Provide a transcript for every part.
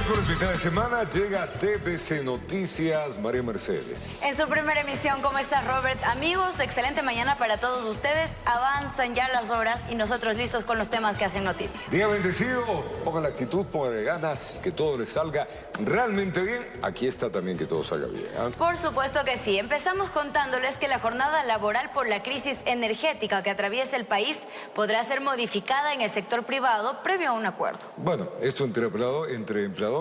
Miércoles, mitad de semana, llega TVC Noticias, María Mercedes. En su primera emisión, ¿cómo estás, Robert? Amigos, excelente mañana para todos ustedes. Avanzan ya las horas y nosotros listos con los temas que hacen noticia. Día bendecido, pongan la actitud, pongan ganas, que todo les salga realmente bien. Aquí está también que todo salga bien, ¿eh? Por supuesto que sí. Empezamos contándoles que la jornada laboral por la crisis energética que atraviesa el país podrá ser modificada en el sector privado previo a un acuerdo. Bueno, esto entre empleadores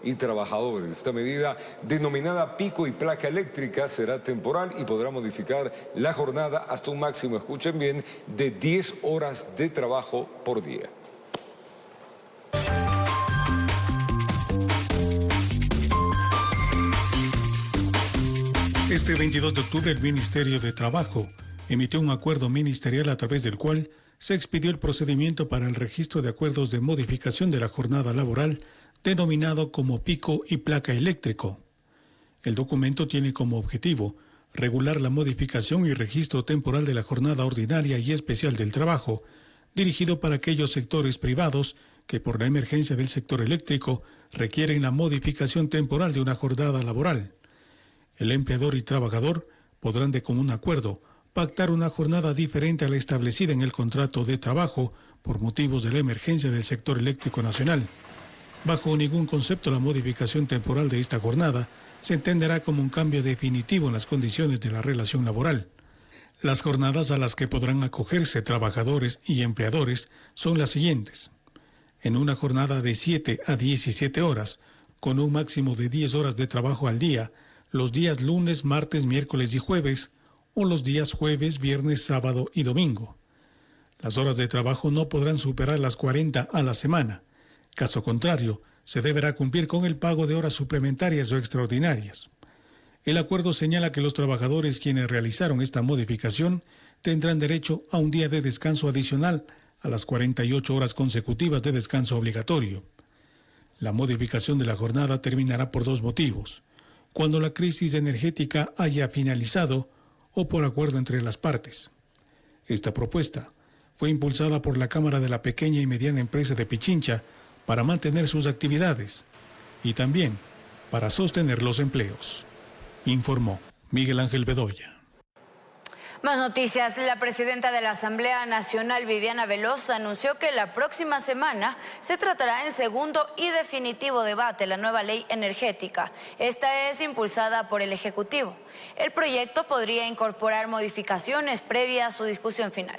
y trabajadores. Esta medida, denominada pico y placa eléctrica, será temporal y podrá modificar la jornada hasta un máximo, escuchen bien, de 10 horas de trabajo por día. Este 22 de octubre, el Ministerio de Trabajo emitió un acuerdo ministerial a través del cual se expidió el procedimiento para el registro de acuerdos de modificación de la jornada laboral, denominado como pico y placa eléctrico. El documento tiene como objetivo regular la modificación y registro temporal de la jornada ordinaria y especial del trabajo, dirigido para aquellos sectores privados que por la emergencia del sector eléctrico requieren la modificación temporal de una jornada laboral. El empleador y trabajador podrán de común acuerdo pactar una jornada diferente a la establecida en el contrato de trabajo por motivos de la emergencia del sector eléctrico nacional. Bajo ningún concepto la modificación temporal de esta jornada se entenderá como un cambio definitivo en las condiciones de la relación laboral. Las jornadas a las que podrán acogerse trabajadores y empleadores son las siguientes. En una jornada de 7 a 17 horas, con un máximo de 10 horas de trabajo al día, los días lunes, martes, miércoles y jueves, o los días jueves, viernes, sábado y domingo. Las horas de trabajo no podrán superar las 40 a la semana. Caso contrario, se deberá cumplir con el pago de horas suplementarias o extraordinarias. El acuerdo señala que los trabajadores quienes realizaron esta modificación tendrán derecho a un día de descanso adicional a las 48 horas consecutivas de descanso obligatorio. La modificación de la jornada terminará por dos motivos: cuando la crisis energética haya finalizado o por acuerdo entre las partes. Esta propuesta fue impulsada por la Cámara de la Pequeña y Mediana Empresa de Pichincha para mantener sus actividades y también para sostener los empleos, informó Miguel Ángel Bedoya. Más noticias. La presidenta de la Asamblea Nacional, Viviana Velosa, anunció que la próxima semana se tratará en segundo y definitivo debate la nueva ley energética. Esta es impulsada por el Ejecutivo. El proyecto podría incorporar modificaciones previa a su discusión final.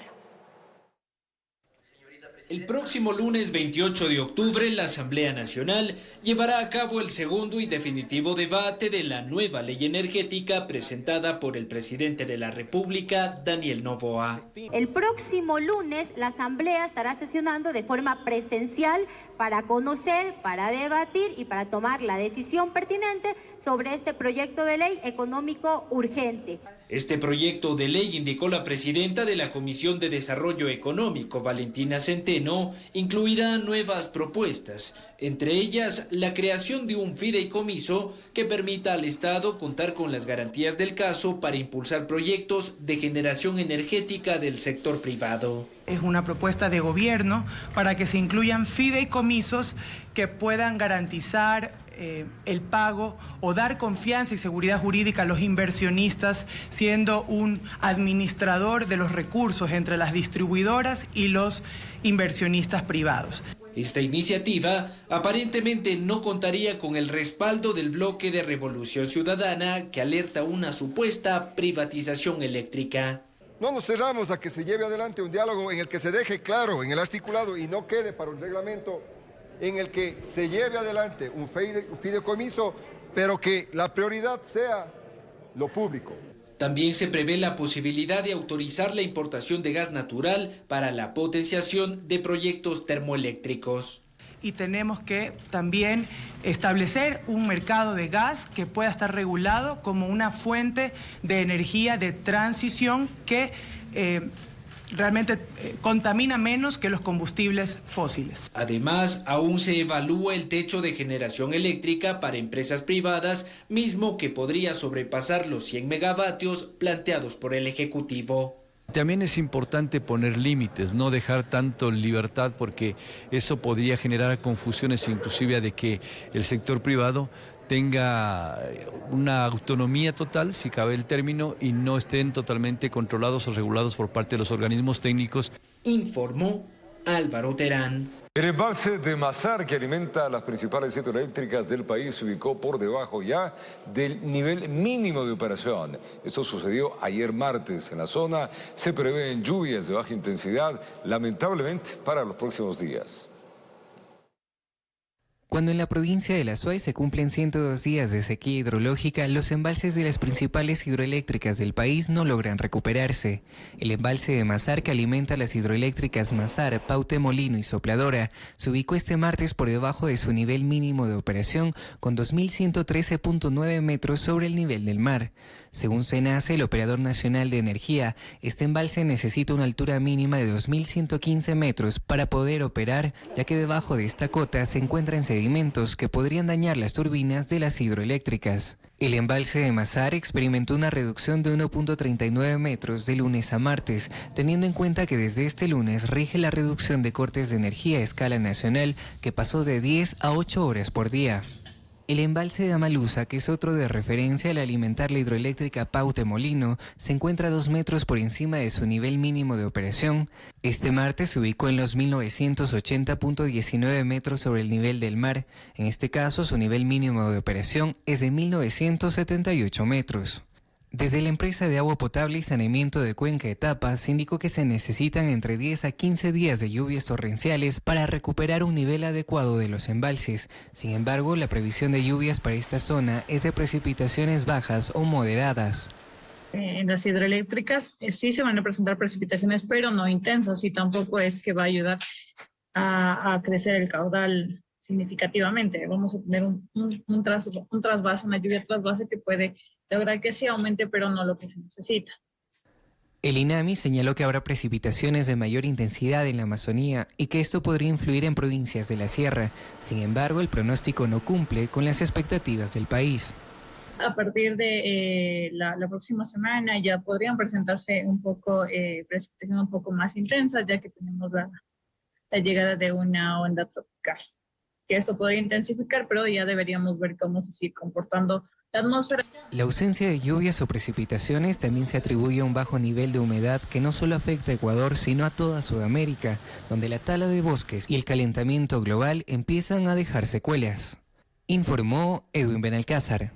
El próximo lunes 28 de octubre, la Asamblea Nacional llevará a cabo el segundo y definitivo debate de la nueva ley energética presentada por el presidente de la República, Daniel Noboa. El próximo lunes, la Asamblea estará sesionando de forma presencial para conocer, para debatir y para tomar la decisión pertinente sobre este proyecto de ley económico urgente. Este proyecto de ley, indicó la presidenta de la Comisión de Desarrollo Económico, Valentina Centeno, incluirá nuevas propuestas, entre ellas la creación de un fideicomiso que permita al Estado contar con las garantías del caso para impulsar proyectos de generación energética del sector privado. Es una propuesta de gobierno para que se incluyan fideicomisos que puedan garantizar el pago o dar confianza y seguridad jurídica a los inversionistas, siendo un administrador de los recursos entre las distribuidoras y los inversionistas privados. Esta iniciativa aparentemente no contaría con el respaldo del bloque de Revolución Ciudadana, que alerta una supuesta privatización eléctrica. No nos cerramos a que se lleve adelante un diálogo en el que se deje claro en el articulado y no quede para un reglamento en el que se lleve adelante un fideicomiso, pero que la prioridad sea lo público. También se prevé la posibilidad de autorizar la importación de gas natural para la potenciación de proyectos termoeléctricos. Y tenemos que también establecer un mercado de gas que pueda estar regulado como una fuente de energía de transición que realmente contamina menos que los combustibles fósiles. Además, aún se evalúa el techo de generación eléctrica para empresas privadas, mismo que podría sobrepasar los 100 megavatios planteados por el Ejecutivo. También es importante poner límites, no dejar tanto libertad, porque eso podría generar confusiones, inclusive de que el sector privado tenga una autonomía total, si cabe el término, y no estén totalmente controlados o regulados por parte de los organismos técnicos. Informó Álvaro Terán. El embalse de Mazar, que alimenta las principales hidroeléctricas del país, se ubicó por debajo ya del nivel mínimo de operación. Esto sucedió ayer martes. En la zona se prevén lluvias de baja intensidad, lamentablemente, para los próximos días. Cuando en la provincia de La Suay se cumplen 102 días de sequía hidrológica, los embalses de las principales hidroeléctricas del país no logran recuperarse. El embalse de Mazar, que alimenta las hidroeléctricas Mazar, Paute Molino y Sopladora, se ubicó este martes por debajo de su nivel mínimo de operación, con 2.113.9 metros sobre el nivel del mar. Según SENACE, el operador nacional de energía, este embalse necesita una altura mínima de 2.115 metros para poder operar, ya que debajo de esta cota se encuentran sedimentos que podrían dañar las turbinas de las hidroeléctricas. El embalse de Mazar experimentó una reducción de 1.39 metros de lunes a martes, teniendo en cuenta que desde este lunes rige la reducción de cortes de energía a escala nacional, que pasó de 10 a 8 horas por día. El embalse de Amaluza, que es otro de referencia al alimentar la hidroeléctrica Paute Molino, se encuentra 2 metros por encima de su nivel mínimo de operación. Este martes se ubicó en los 1980.19 metros sobre el nivel del mar. En este caso, su nivel mínimo de operación es de 1978 metros. Desde la empresa de agua potable y saneamiento de Cuenca Etapa se indicó que se necesitan entre 10 a 15 días de lluvias torrenciales para recuperar un nivel adecuado de los embalses. Sin embargo, la previsión de lluvias para esta zona es de precipitaciones bajas o moderadas. En las hidroeléctricas sí se van a presentar precipitaciones, pero no intensas, y tampoco es que va a ayudar a crecer el caudal significativamente. Vamos a tener un trasvase, una lluvia trasvase que puede lograr que sí aumente, pero no lo que se necesita. El INAMI señaló que habrá precipitaciones de mayor intensidad en la Amazonía y que esto podría influir en provincias de la sierra. Sin embargo, el pronóstico no cumple con las expectativas del país. A partir de la próxima semana ya podrían presentarse un poco precipitación un poco más intensa, ya que tenemos la llegada de una onda tropical. Que esto podría intensificar, pero ya deberíamos ver cómo se sigue comportando la atmósfera. La ausencia de lluvias o precipitaciones también se atribuye a un bajo nivel de humedad que no solo afecta a Ecuador, sino a toda Sudamérica, donde la tala de bosques y el calentamiento global empiezan a dejar secuelas. Informó Edwin Benalcázar.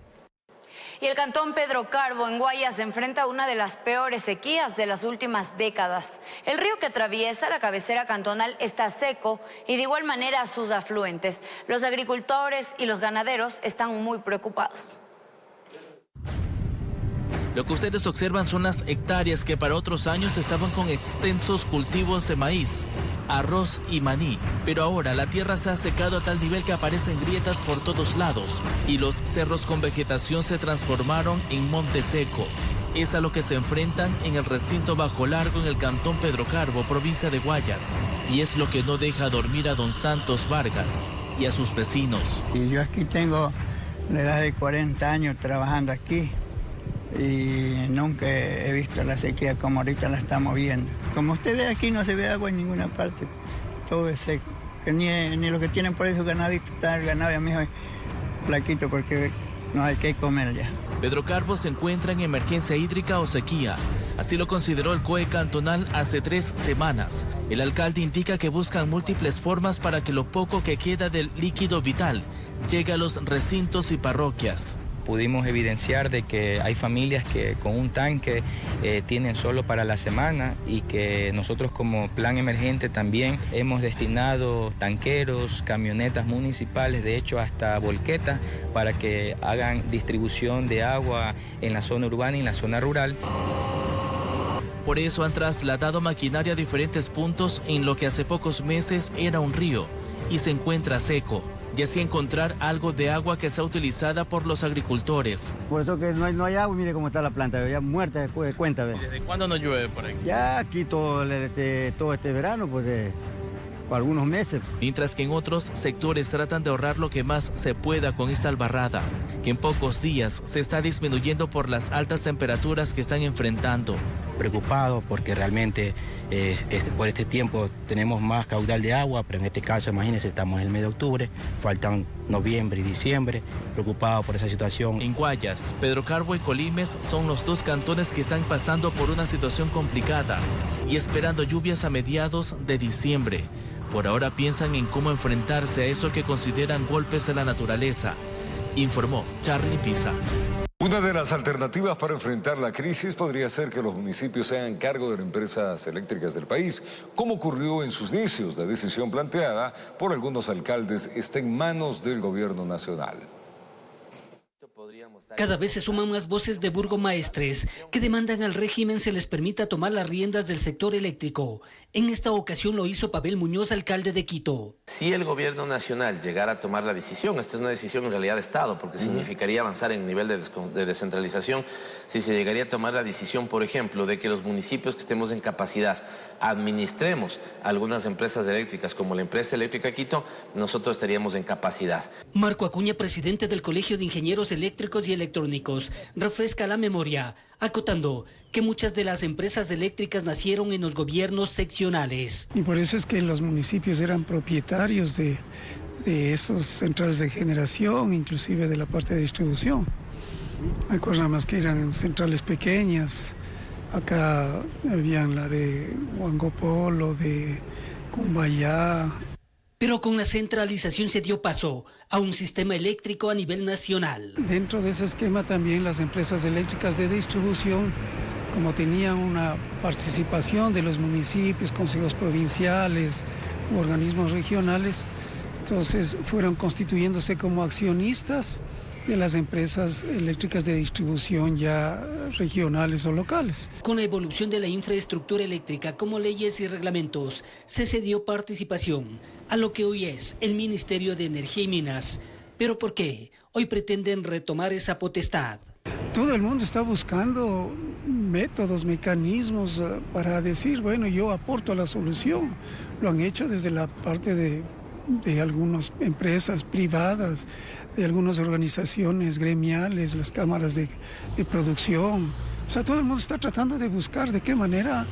Y el cantón Pedro Carbo en Guayas se enfrenta a una de las peores sequías de las últimas décadas. El río que atraviesa la cabecera cantonal está seco y de igual manera sus afluentes. Los agricultores y los ganaderos están muy preocupados. Lo que ustedes observan son las hectáreas que para otros años estaban con extensos cultivos de maíz, arroz y maní. Pero ahora la tierra se ha secado a tal nivel que aparecen grietas por todos lados y los cerros con vegetación se transformaron en monte seco. Es a lo que se enfrentan en el recinto Bajo Largo en el cantón Pedro Carbo, provincia de Guayas. Y es lo que no deja dormir a don Santos Vargas y a sus vecinos. Y yo aquí tengo la edad de 40 años trabajando aquí. Y nunca he visto la sequía como ahorita la estamos viendo. Como usted ve aquí no se ve agua en ninguna parte, todo es seco. Que ni lo que tienen por eso ganadito, está el ganado ya mismo flaquito porque no hay que comer ya. Pedro Carbo se encuentra en emergencia hídrica o sequía. Así lo consideró el COE cantonal hace 3 semanas. El alcalde indica que buscan múltiples formas para que lo poco que queda del líquido vital llegue a los recintos y parroquias. Pudimos evidenciar de que hay familias que con un tanque tienen solo para la semana y que nosotros como plan emergente también hemos destinado tanqueros, camionetas municipales, de hecho hasta volquetas para que hagan distribución de agua en la zona urbana y en la zona rural. Por eso han trasladado maquinaria a diferentes puntos en lo que hace pocos meses era un río y se encuentra seco. Y así encontrar algo de agua que sea utilizada por los agricultores. Por eso que no hay agua, mire cómo está la planta, ya muerta después de cuenta. ¿Ves? ¿Desde cuándo no llueve por aquí? Ya aquí todo este verano, pues por algunos meses. Mientras que en otros sectores tratan de ahorrar lo que más se pueda con esta albarrada, que en pocos días se está disminuyendo por las altas temperaturas que están enfrentando. preocupados porque realmente por este tiempo tenemos más caudal de agua, pero en este caso, imagínense, estamos en el mes de octubre, faltan noviembre y diciembre, preocupados por esa situación. En Guayas, Pedro Carbo y Colimes son los dos cantones que están pasando por una situación complicada y esperando lluvias a mediados de diciembre. Por ahora piensan en cómo enfrentarse a eso que consideran golpes a la naturaleza, informó Charlie Pisa. Una de las alternativas para enfrentar la crisis podría ser que los municipios se hagan cargo de las empresas eléctricas del país, como ocurrió en sus inicios. La decisión planteada por algunos alcaldes está en manos del gobierno nacional. Cada vez se suman más voces de burgomaestres que demandan al régimen se les permita tomar las riendas del sector eléctrico. En esta ocasión lo hizo Pavel Muñoz, alcalde de Quito. Si el gobierno nacional llegara a tomar la decisión, esta es una decisión en realidad de Estado, porque significaría avanzar en nivel de descentralización, si se llegaría a tomar la decisión, por ejemplo, de que los municipios que estemos en capacidad administremos algunas empresas eléctricas como la empresa eléctrica Quito, nosotros estaríamos en capacidad. Marco Acuña, presidente del Colegio de Ingenieros Eléctricos y Electrónicos, refresca la memoria, acotando que muchas de las empresas eléctricas nacieron en los gobiernos seccionales. Y por eso es que los municipios eran propietarios de esos centrales de generación, inclusive de la parte de distribución. Hay cosas más que eran centrales pequeñas. Acá habían la de Huangopolo, de Cumbayá. Pero con la centralización se dio paso a un sistema eléctrico a nivel nacional. Dentro de ese esquema también las empresas eléctricas de distribución, como tenían una participación de los municipios, consejos provinciales u organismos regionales, entonces fueron constituyéndose como accionistas de las empresas eléctricas de distribución ya regionales o locales. Con la evolución de la infraestructura eléctrica como leyes y reglamentos, se cedió participación a lo que hoy es el Ministerio de Energía y Minas. ¿Pero por qué? Hoy pretenden retomar esa potestad. Todo el mundo está buscando métodos, mecanismos para decir, bueno, yo aporto a la solución. Lo han hecho desde la parte de algunas empresas privadas, de algunas organizaciones gremiales, las cámaras de producción. O sea, todo el mundo está tratando de buscar de qué manera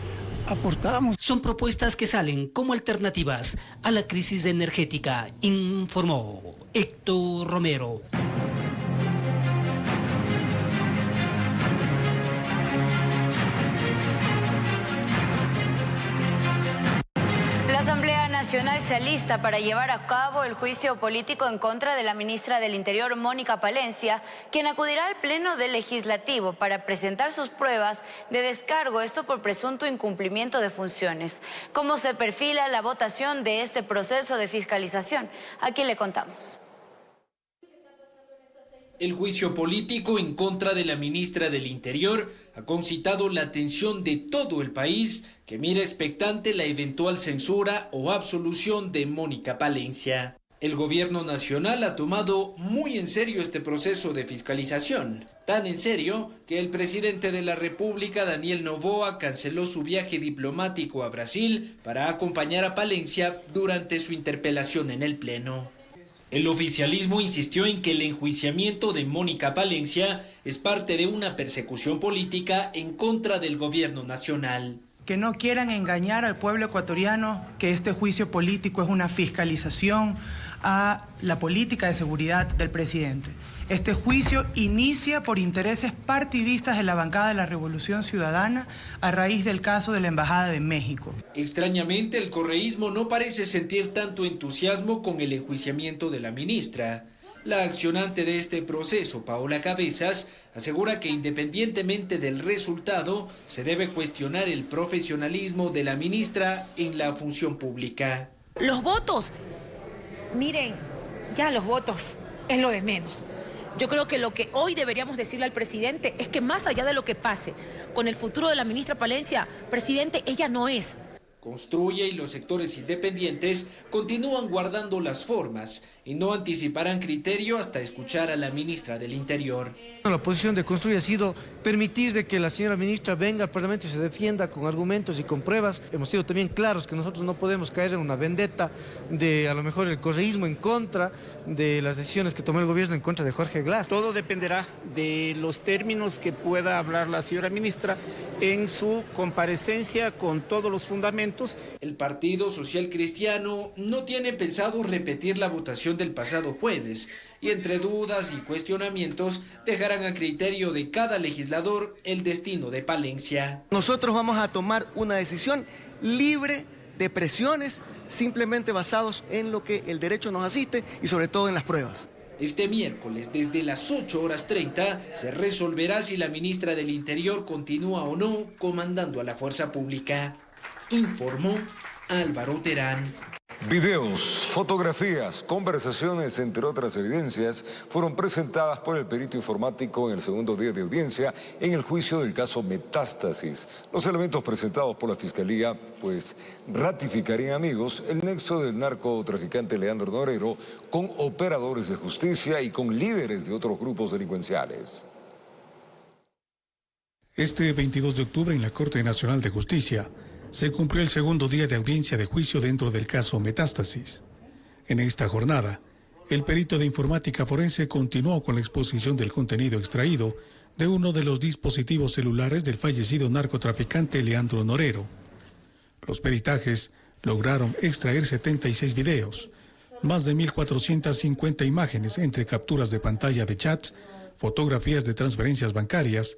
aportamos. Son propuestas que salen como alternativas a la crisis energética, informó Héctor Romero. La Asamblea Nacional se alista para llevar a cabo el juicio político en contra de la ministra del Interior, Mónica Palencia, quien acudirá al Pleno del Legislativo para presentar sus pruebas de descargo, esto por presunto incumplimiento de funciones. ¿Cómo se perfila la votación de este proceso de fiscalización? Aquí le contamos. El juicio político en contra de la ministra del Interior ha concitado la atención de todo el país, que mira expectante la eventual censura o absolución de Mónica Palencia. El gobierno nacional ha tomado muy en serio este proceso de fiscalización, tan en serio que el presidente de la República, Daniel Noboa, canceló su viaje diplomático a Brasil para acompañar a Palencia durante su interpelación en el Pleno. El oficialismo insistió en que el enjuiciamiento de Mónica Palencia es parte de una persecución política en contra del gobierno nacional. Que no quieran engañar al pueblo ecuatoriano que este juicio político es una fiscalización a la política de seguridad del presidente. Este juicio inicia por intereses partidistas de la bancada de la Revolución Ciudadana a raíz del caso de la Embajada de México. Extrañamente, el correísmo no parece sentir tanto entusiasmo con el enjuiciamiento de la ministra. La accionante de este proceso, Paola Cabezas, asegura que independientemente del resultado, se debe cuestionar el profesionalismo de la ministra en la función pública. Los votos, miren, ya los votos es lo de menos. Yo creo que lo que hoy deberíamos decirle al presidente es que más allá de lo que pase con el futuro de la ministra Palencia, presidente, ella no es. Construye y los sectores independientes continúan guardando las formas y no anticiparán criterio hasta escuchar a la ministra del Interior. La posición de Construye ha sido permitir de que la señora ministra venga al Parlamento y se defienda con argumentos y con pruebas. Hemos sido también claros que nosotros no podemos caer en una vendetta de a lo mejor el correísmo en contra de las decisiones que tomó el gobierno en contra de Jorge Glass. Todo dependerá de los términos que pueda hablar la señora ministra en su comparecencia con todos los fundamentos. El Partido Social Cristiano no tiene pensado repetir la votación del pasado jueves y entre dudas y cuestionamientos dejarán a criterio de cada legislador el destino de Palencia. Nosotros vamos a tomar una decisión libre de presiones, simplemente basados en lo que el derecho nos asiste y sobre todo en las pruebas. Este miércoles, desde las 8:30, se resolverá si la ministra del Interior continúa o no comandando a la fuerza pública. Informó Álvaro Terán. Videos, fotografías, conversaciones, entre otras evidencias, fueron presentadas por el perito informático en el segundo día de audiencia en el juicio del caso Metástasis. Los elementos presentados por la Fiscalía, pues, ratificarían, amigos, el nexo del narcotraficante Leandro Norero con operadores de justicia y con líderes de otros grupos delincuenciales. Este 22 de octubre en la Corte Nacional de Justicia se cumplió el segundo día de audiencia de juicio dentro del caso Metástasis. En esta jornada, el perito de informática forense continuó con la exposición del contenido extraído de uno de los dispositivos celulares del fallecido narcotraficante Leandro Norero. Los peritajes lograron extraer 76 videos, más de 1.450 imágenes entre capturas de pantalla de chats, fotografías de transferencias bancarias,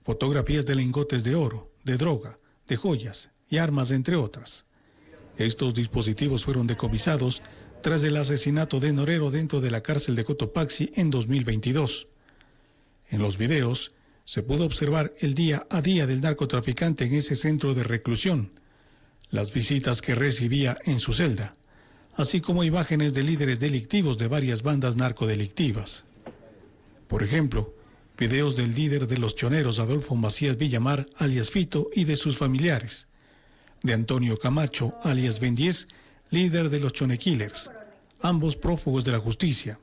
fotografías de lingotes de oro, de droga, de joyas y armas, entre otras. Estos dispositivos fueron decomisados tras el asesinato de Norero dentro de la cárcel de Cotopaxi en 2022. En los videos se pudo observar el día a día del narcotraficante en ese centro de reclusión, las visitas que recibía en su celda, así como imágenes de líderes delictivos de varias bandas narcodelictivas. Por ejemplo, videos del líder de los choneros Adolfo Macías Villamar, alias Fito, y de sus familiares, de Antonio Camacho, alias Ben 10, líder de los Chone Killers, ambos prófugos de la justicia.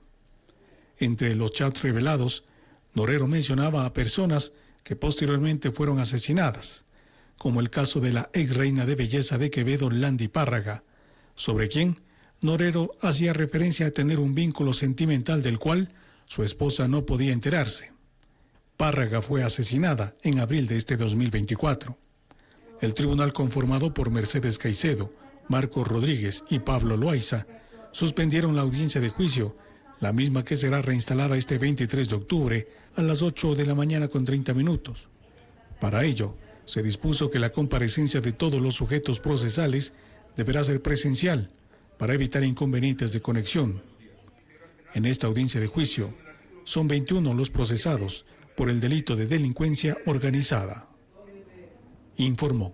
Entre los chats revelados, Norero mencionaba a personas que posteriormente fueron asesinadas, como el caso de la ex reina de belleza de Quevedo, Landy Párraga, sobre quien Norero hacía referencia a tener un vínculo sentimental del cual su esposa no podía enterarse. Párraga fue asesinada en abril de este 2024. El tribunal, conformado por Mercedes Caicedo, Marcos Rodríguez y Pablo Loaiza, suspendieron la audiencia de juicio, la misma que será reinstalada este 23 de octubre a las 8:30 a.m. Para ello, se dispuso que la comparecencia de todos los sujetos procesales deberá ser presencial para evitar inconvenientes de conexión. En esta audiencia de juicio, son 21 los procesados por el delito de delincuencia organizada. Informó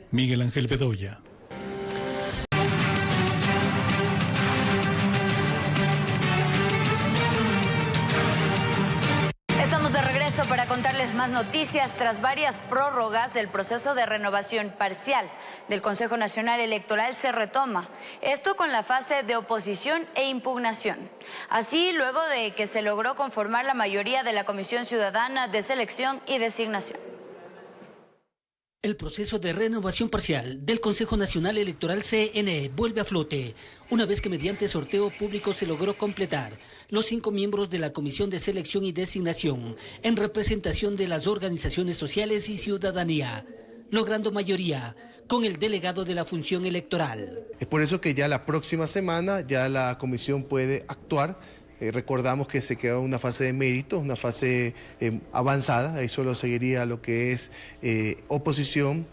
Miguel Ángel Bedoya. Estamos de regreso para contarles más noticias. Tras varias prórrogas, el proceso de renovación parcial del Consejo Nacional Electoral se retoma. Esto con la fase de oposición e impugnación. Así, luego de que se logró conformar la mayoría de la Comisión Ciudadana de Selección y Designación. El proceso de renovación parcial del Consejo Nacional Electoral CNE vuelve a flote, una vez que mediante sorteo público se logró completar los 5 miembros de la Comisión de Selección y Designación en representación de las organizaciones sociales y ciudadanía, logrando mayoría con el delegado de la función electoral. Es por eso que ya la próxima semana ya la comisión puede actuar. Recordamos que se quedó una fase de mérito, una fase avanzada, ahí solo seguiría lo que es oposición,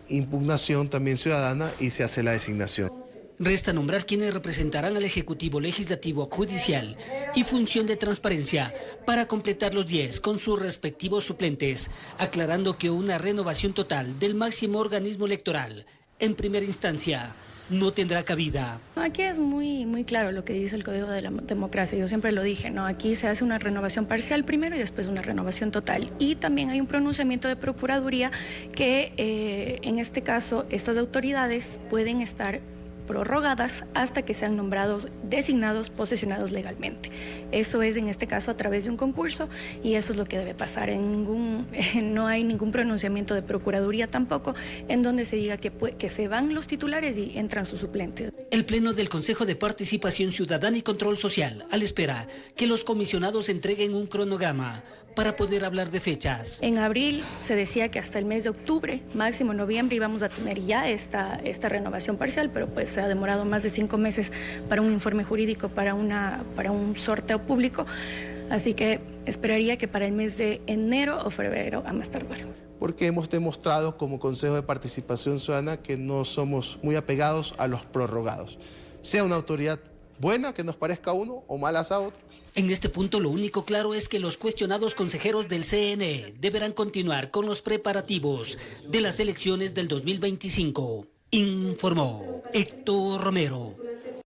impugnación también ciudadana y se hace la designación. Resta nombrar quienes representarán al Ejecutivo, Legislativo, Judicial y Función de Transparencia para completar los 10 con sus respectivos suplentes, aclarando que una renovación total del máximo organismo electoral, en primera instancia, no tendrá cabida. Aquí es muy claro lo que dice el Código de la Democracia. Yo siempre lo dije, ¿no? Aquí se hace una renovación parcial primero y después una renovación total. Y también hay un pronunciamiento de Procuraduría que en este caso estas autoridades pueden estar prorrogadas hasta que sean nombrados, designados, posesionados legalmente. Eso es en este caso a través de un concurso y eso es lo que debe pasar. No hay ningún pronunciamiento de Procuraduría tampoco en donde se diga que se van los titulares y entran sus suplentes. El Pleno del Consejo de Participación Ciudadana y Control Social, a la espera que los comisionados entreguen un cronograma para poder hablar de fechas. En abril se decía que hasta el mes de octubre, máximo noviembre, íbamos a tener ya esta renovación parcial, pero pues se ha demorado más de 5 meses para un informe jurídico, para un sorteo público, así que esperaría que para el mes de enero o febrero a más tardar. Porque hemos demostrado como Consejo de Participación Ciudadana que no somos muy apegados a los prorrogados. Sea una autoridad buena, que nos parezca a uno, o malas a otro. En este punto lo único claro es que los cuestionados consejeros del CNE deberán continuar con los preparativos de las elecciones del 2025. Informó Héctor Romero.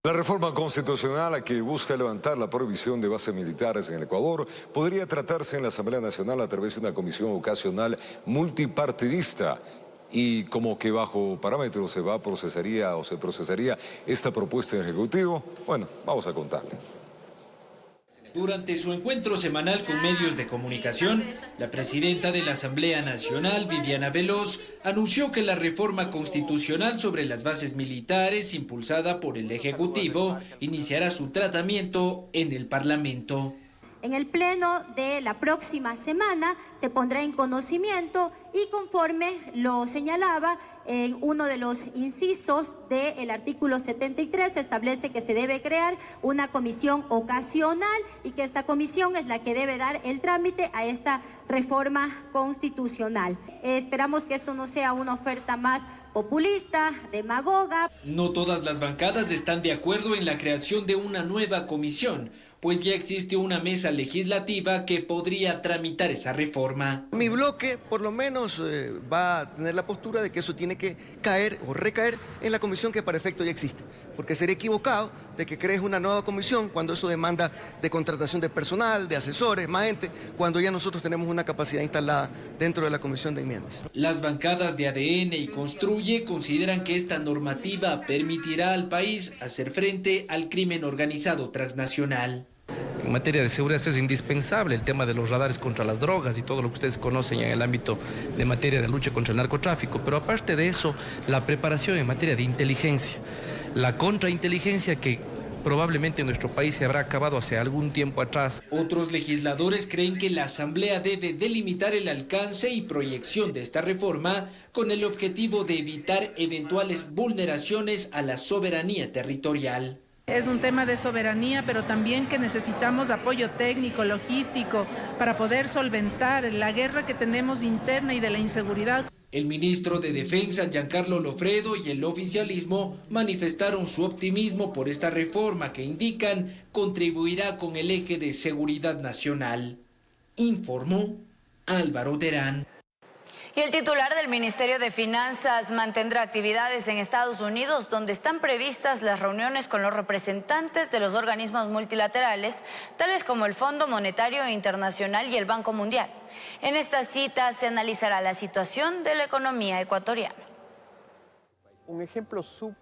La reforma constitucional que busca levantar la prohibición de bases militares en el Ecuador podría tratarse en la Asamblea Nacional a través de una comisión ocasional multipartidista. Y como que bajo parámetros se procesaría esta propuesta en Ejecutivo, bueno, vamos a contarle. Durante su encuentro semanal con medios de comunicación, la presidenta de la Asamblea Nacional, Viviana Veloz, anunció que la reforma constitucional sobre las bases militares, impulsada por el Ejecutivo, iniciará su tratamiento en el Parlamento. En el pleno de la próxima semana se pondrá en conocimiento y conforme lo señalaba en uno de los incisos del artículo 73 se establece que se debe crear una comisión ocasional y que esta comisión es la que debe dar el trámite a esta reforma constitucional. Esperamos que esto no sea una oferta más populista, demagoga. No todas las bancadas están de acuerdo en la creación de una nueva comisión, pues ya existe una mesa legislativa que podría tramitar esa reforma. Mi bloque, por lo menos, va a tener la postura de que eso tiene que caer o recaer en la comisión que para efecto ya existe. Porque sería equivocado de que crees una nueva comisión cuando eso demanda de contratación de personal, de asesores, más gente, cuando ya nosotros tenemos una capacidad instalada dentro de la comisión de enmiendas. Las bancadas de ADN y Construye consideran que esta normativa permitirá al país hacer frente al crimen organizado transnacional. En materia de seguridad eso es indispensable, el tema de los radares contra las drogas y todo lo que ustedes conocen en el ámbito de materia de lucha contra el narcotráfico, pero aparte de eso, la preparación en materia de inteligencia, la contrainteligencia que probablemente en nuestro país se habrá acabado hace algún tiempo atrás. Otros legisladores creen que la Asamblea debe delimitar el alcance y proyección de esta reforma con el objetivo de evitar eventuales vulneraciones a la soberanía territorial. Es un tema de soberanía, pero también que necesitamos apoyo técnico, logístico, para poder solventar la guerra que tenemos interna y de la inseguridad. El ministro de Defensa, Giancarlo Lofredo, y el oficialismo manifestaron su optimismo por esta reforma que indican contribuirá con el eje de seguridad nacional. Informó Álvaro Terán. Y el titular del Ministerio de Finanzas mantendrá actividades en Estados Unidos, donde están previstas las reuniones con los representantes de los organismos multilaterales, tales como el Fondo Monetario Internacional y el Banco Mundial. En esta cita se analizará la situación de la economía ecuatoriana.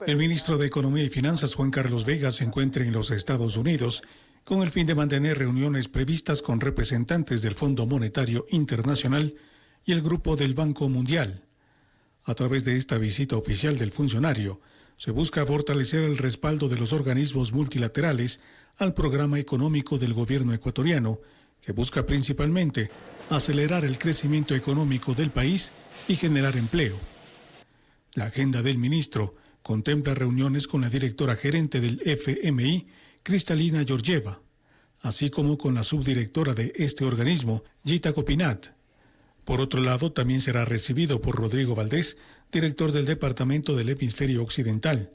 El ministro de Economía y Finanzas, Juan Carlos Vega, se encuentra en los Estados Unidos con el fin de mantener reuniones previstas con representantes del Fondo Monetario Internacional y el Grupo del Banco Mundial. A través de esta visita oficial del funcionario, se busca fortalecer el respaldo de los organismos multilaterales al programa económico del gobierno ecuatoriano, que busca principalmente acelerar el crecimiento económico del país y generar empleo. La agenda del ministro contempla reuniones con la directora gerente del FMI, Cristalina Georgieva, así como con la subdirectora de este organismo, Gita Copinat. Por otro lado, también será recibido por Rodrigo Valdés, director del Departamento del Hemisferio Occidental,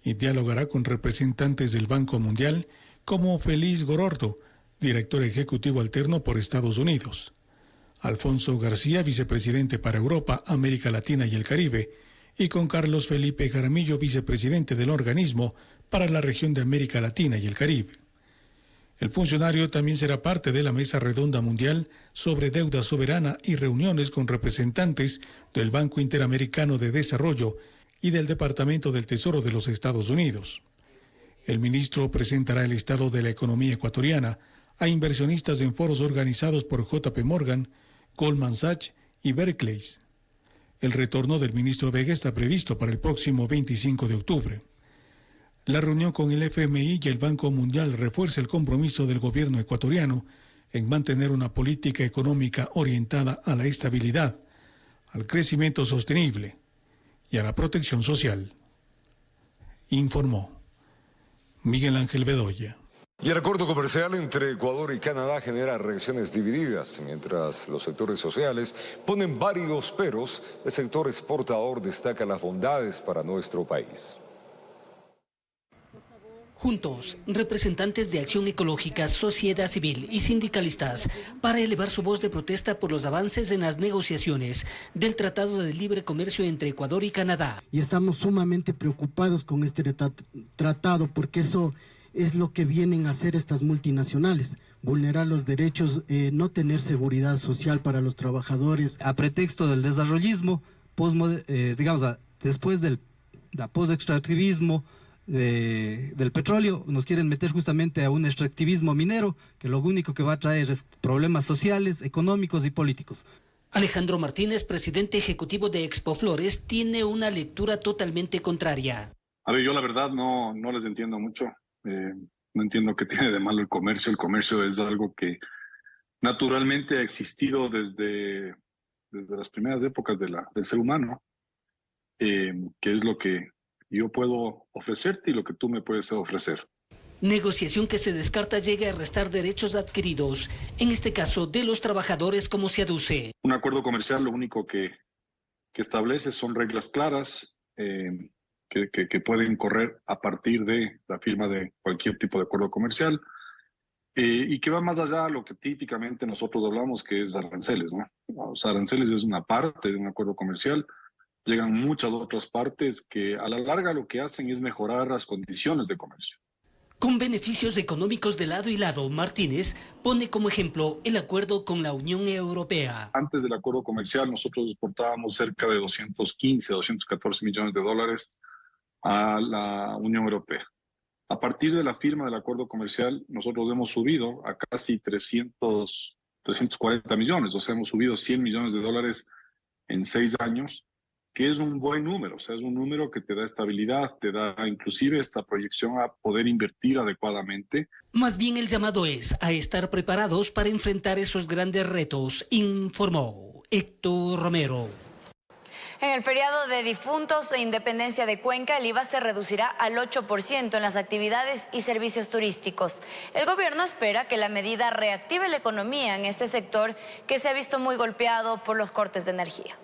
y dialogará con representantes del Banco Mundial como Félix Gorordo, director ejecutivo alterno por Estados Unidos, Alfonso García, vicepresidente para Europa, América Latina y el Caribe, y con Carlos Felipe Jaramillo, vicepresidente del organismo para la región de América Latina y el Caribe. El funcionario también será parte de la Mesa Redonda Mundial sobre Deuda Soberana y reuniones con representantes del Banco Interamericano de Desarrollo y del Departamento del Tesoro de los Estados Unidos. El ministro presentará el estado de la economía ecuatoriana a inversionistas en foros organizados por JP Morgan, Goldman Sachs y Barclays. El retorno del ministro Vega está previsto para el próximo 25 de octubre. La reunión con el FMI y el Banco Mundial refuerza el compromiso del gobierno ecuatoriano en mantener una política económica orientada a la estabilidad, al crecimiento sostenible y a la protección social. Informó Miguel Ángel Bedoya. Y el acuerdo comercial entre Ecuador y Canadá genera reacciones divididas. Mientras los sectores sociales ponen varios peros, el sector exportador destaca las bondades para nuestro país. Juntos, representantes de Acción Ecológica, sociedad civil y sindicalistas para elevar su voz de protesta por los avances en las negociaciones del Tratado de Libre Comercio entre Ecuador y Canadá. Y estamos sumamente preocupados con este tratado porque eso es lo que vienen a hacer estas multinacionales, vulnerar los derechos, no tener seguridad social para los trabajadores. A pretexto del desarrollismo, después del post-extractivismo, del petróleo, nos quieren meter justamente a un extractivismo minero que lo único que va a traer es problemas sociales, económicos y políticos. Alejandro Martínez, presidente ejecutivo de Expoflores, tiene una lectura totalmente contraria. A ver, yo la verdad no les entiendo mucho. No entiendo qué tiene de malo el comercio. El comercio es algo que naturalmente ha existido desde las primeras épocas del ser humano, que es lo que yo puedo ofrecerte y lo que tú me puedes ofrecer. Negociación que se descarta llegue a restar derechos adquiridos, en este caso de los trabajadores, como se aduce. Un acuerdo comercial lo único que establece son reglas claras que pueden correr a partir de la firma de cualquier tipo de acuerdo comercial y que va más allá de lo que típicamente nosotros hablamos, que es aranceles, ¿no? O sea, aranceles es una parte de un acuerdo comercial. Llegan muchas otras partes que a la larga lo que hacen es mejorar las condiciones de comercio. Con beneficios económicos de lado y lado, Martínez pone como ejemplo el acuerdo con la Unión Europea. Antes del acuerdo comercial nosotros exportábamos cerca de 214 millones de dólares a la Unión Europea. A partir de la firma del acuerdo comercial nosotros hemos subido a casi 340 millones, o sea, hemos subido 100 millones de dólares en 6 años, que es un buen número, o sea, es un número que te da estabilidad, te da inclusive esta proyección a poder invertir adecuadamente. Más bien el llamado es a estar preparados para enfrentar esos grandes retos, informó Héctor Romero. En el feriado de difuntos e independencia de Cuenca, el IVA se reducirá al 8% en las actividades y servicios turísticos. El gobierno espera que la medida reactive la economía en este sector que se ha visto muy golpeado por los cortes de energía.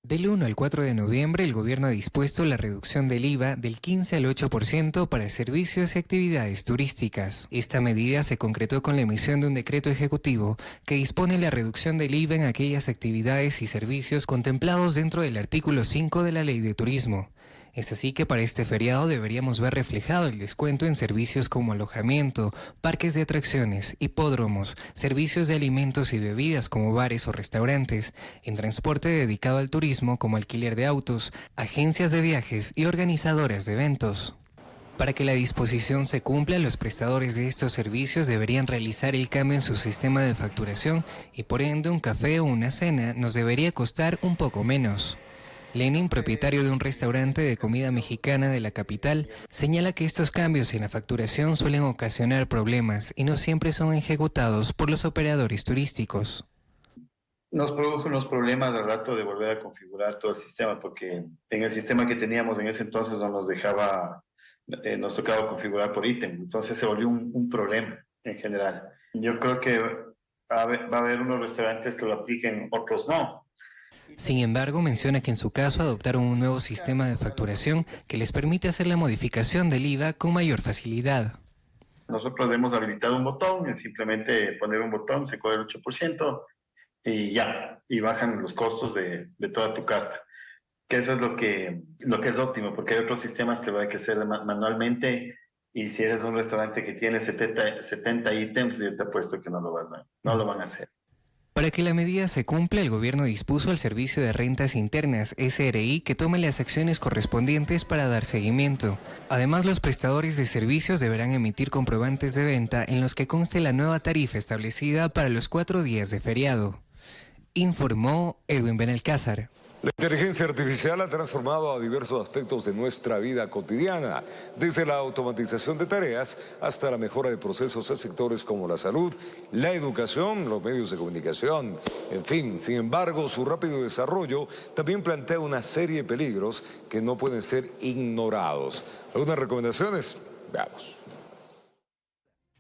Del 1 al 4 de noviembre, el gobierno ha dispuesto la reducción del IVA del 15 al 8% para servicios y actividades turísticas. Esta medida se concretó con la emisión de un decreto ejecutivo que dispone la reducción del IVA en aquellas actividades y servicios contemplados dentro del artículo 5 de la Ley de Turismo. Es así que para este feriado deberíamos ver reflejado el descuento en servicios como alojamiento, parques de atracciones, hipódromos, servicios de alimentos y bebidas como bares o restaurantes, en transporte dedicado al turismo como alquiler de autos, agencias de viajes y organizadoras de eventos. Para que la disposición se cumpla, los prestadores de estos servicios deberían realizar el cambio en su sistema de facturación y por ende un café o una cena nos debería costar un poco menos. Lenin, propietario de un restaurante de comida mexicana de la capital, señala que estos cambios en la facturación suelen ocasionar problemas y no siempre son ejecutados por los operadores turísticos. Nos produjo unos problemas al rato de volver a configurar todo el sistema, porque en el sistema que teníamos en ese entonces no nos dejaba, nos tocaba configurar por ítem, entonces se volvió un problema en general. Yo creo que va a haber unos restaurantes que lo apliquen, otros no. Sin embargo, menciona que en su caso adoptaron un nuevo sistema de facturación que les permite hacer la modificación del IVA con mayor facilidad. Nosotros hemos habilitado un botón, es simplemente poner un botón, se cobra el 8% y ya, y bajan los costos de toda tu carta. que eso es lo que es óptimo, porque hay otros sistemas que lo hay que hacer manualmente, y si eres un restaurante que tiene 70 ítems, yo te apuesto que no lo van a hacer. Para que la medida se cumpla, el gobierno dispuso al Servicio de Rentas Internas, SRI, que tome las acciones correspondientes para dar seguimiento. Además, los prestadores de servicios deberán emitir comprobantes de venta en los que conste la nueva tarifa establecida para los 4 días de feriado. Informó Edwin Benalcázar. La inteligencia artificial ha transformado a diversos aspectos de nuestra vida cotidiana, desde la automatización de tareas hasta la mejora de procesos en sectores como la salud, la educación, los medios de comunicación, en fin. Sin embargo, su rápido desarrollo también plantea una serie de peligros que no pueden ser ignorados. ¿Algunas recomendaciones? Veamos.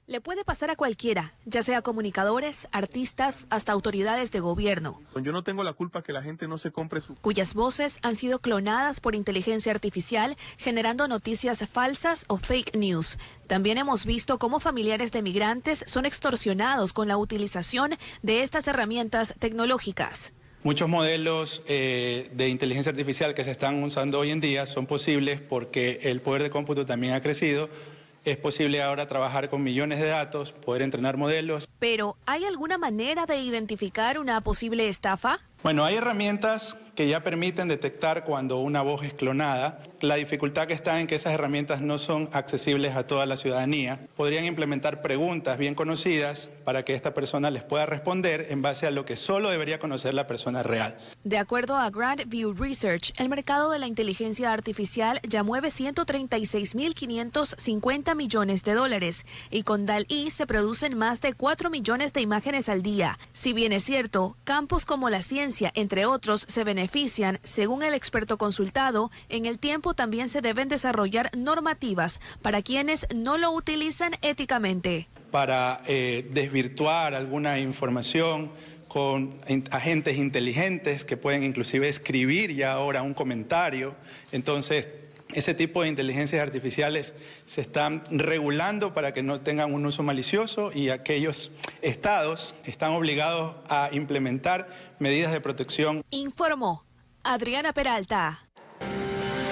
Le puede pasar a cualquiera, ya sea comunicadores, artistas, hasta autoridades de gobierno. Yo no tengo la culpa que la gente no se compre cuyas voces han sido clonadas por inteligencia artificial, generando noticias falsas o fake news. También hemos visto cómo familiares de migrantes son extorsionados con la utilización de estas herramientas tecnológicas. Muchos modelos de inteligencia artificial que se están usando hoy en día son posibles porque el poder de cómputo también ha crecido. Es posible ahora trabajar con millones de datos, poder entrenar modelos. Pero, ¿hay alguna manera de identificar una posible estafa? Bueno, hay herramientas que ya permiten detectar cuando una voz es clonada. La dificultad que está en que esas herramientas no son accesibles a toda la ciudadanía. Podrían implementar preguntas bien conocidas para que esta persona les pueda responder en base a lo que solo debería conocer la persona real. De acuerdo a Grand View Research, el mercado de la inteligencia artificial ya mueve 136.550 millones de dólares y con DALL-E se producen más de 4 millones de imágenes al día. Si bien es cierto, campos como la ciencia, entre otros, se benefician, según el experto consultado. En el tiempo también se deben desarrollar normativas para quienes no lo utilizan éticamente. Para desvirtuar alguna información con agentes inteligentes que pueden inclusive escribir ya ahora un comentario. Entonces, ese tipo de inteligencias artificiales se están regulando para que no tengan un uso malicioso, y aquellos estados están obligados a implementar medidas de protección. Informó Adriana Peralta.